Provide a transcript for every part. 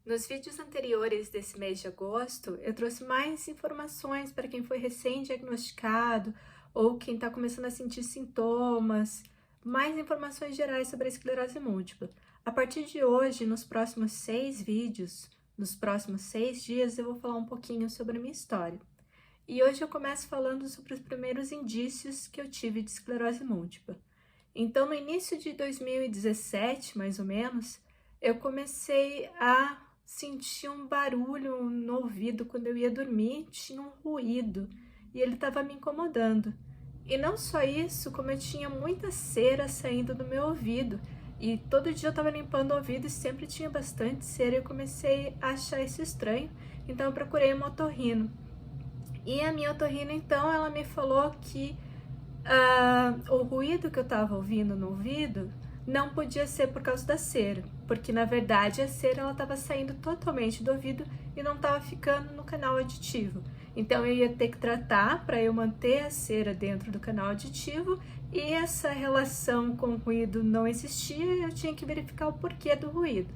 Nos vídeos anteriores desse mês de agosto, eu trouxe mais informações para quem foi recém-diagnosticado ou quem está começando a sentir sintomas, mais informações gerais sobre a esclerose múltipla. A partir de hoje, nos próximos 6 vídeos, nos próximos 6 dias, eu vou falar um pouquinho sobre a minha história. E hoje eu começo falando sobre os primeiros indícios que eu tive de esclerose múltipla. Então, no início de 2017, mais ou menos, eu comecei a sentir um barulho no ouvido quando eu ia dormir, tinha um ruído e ele estava me incomodando. E não só isso, como eu tinha muita cera saindo do meu ouvido e todo dia eu estava limpando o ouvido e sempre tinha bastante cera e eu comecei a achar isso estranho, então eu procurei um otorrino. E a minha otorrina, então, ela me falou que o ruído que eu estava ouvindo no ouvido não podia ser por causa da cera, porque na verdade a cera ela estava saindo totalmente do ouvido e não estava ficando no canal auditivo. Então eu ia ter que tratar para eu manter a cera dentro do canal auditivo e essa relação com o ruído não existia e eu tinha que verificar o porquê do ruído.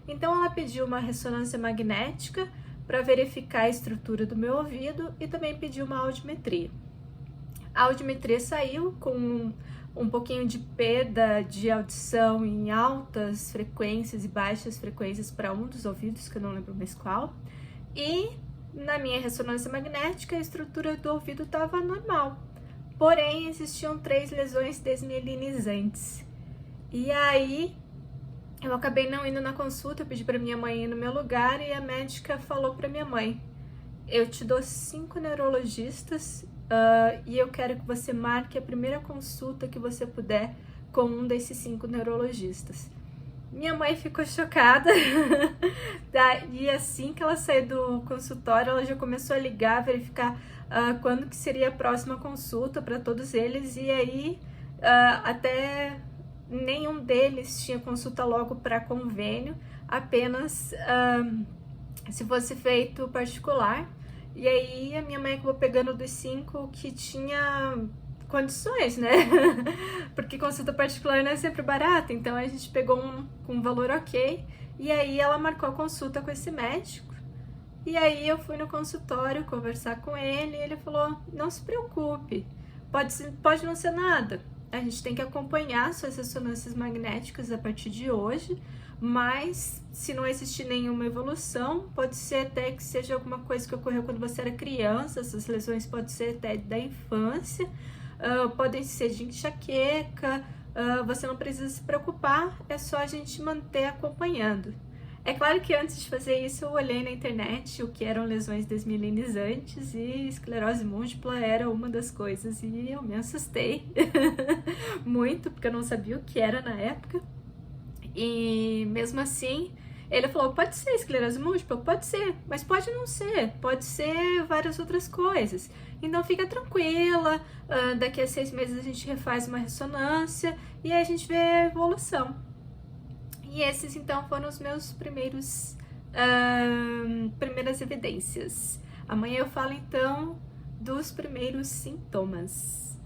Então ela pediu uma ressonância magnética para verificar a estrutura do meu ouvido e também pediu uma audiometria. A audiometria saiu com um pouquinho de perda de audição em altas frequências e baixas frequências para um dos ouvidos, que eu não lembro mais qual. E na minha ressonância magnética, a estrutura do ouvido estava normal. Porém, existiam 3 lesões desmielinizantes. E aí, eu acabei não indo na consulta, eu pedi para minha mãe ir no meu lugar e a médica falou para minha mãe: eu te dou 5 neurologistas e eu quero que você marque a primeira consulta que você puder com um desses 5 neurologistas. Minha mãe ficou chocada e assim que ela saiu do consultório, ela já começou a ligar, verificar quando que seria a próxima consulta para todos eles e aí até nenhum deles tinha consulta logo para convênio, apenas se fosse feito particular. E aí a minha mãe acabou pegando dos 5 que tinha condições, né? Porque consulta particular não é sempre barata, então a gente pegou um com um valor ok. E aí ela marcou a consulta com esse médico. E aí eu fui no consultório conversar com ele e ele falou: não se preocupe, pode não ser nada. A gente tem que acompanhar suas ressonâncias magnéticas a partir de hoje, mas se não existir nenhuma evolução, pode ser até que seja alguma coisa que ocorreu quando você era criança, essas lesões podem ser até da infância, podem ser de enxaqueca, você não precisa se preocupar, é só a gente manter acompanhando. É claro que antes de fazer isso eu olhei na internet o que eram lesões desmielinizantes e esclerose múltipla era uma das coisas e eu me assustei muito porque eu não sabia o que era na época. E mesmo assim, ele falou: pode ser esclerose múltipla? Pode ser, mas pode não ser, pode ser várias outras coisas. Então fica tranquila, daqui a 6 meses a gente refaz uma ressonância e aí a gente vê a evolução. E esses então foram os meus primeiras evidências. Amanhã eu falo então dos primeiros sintomas.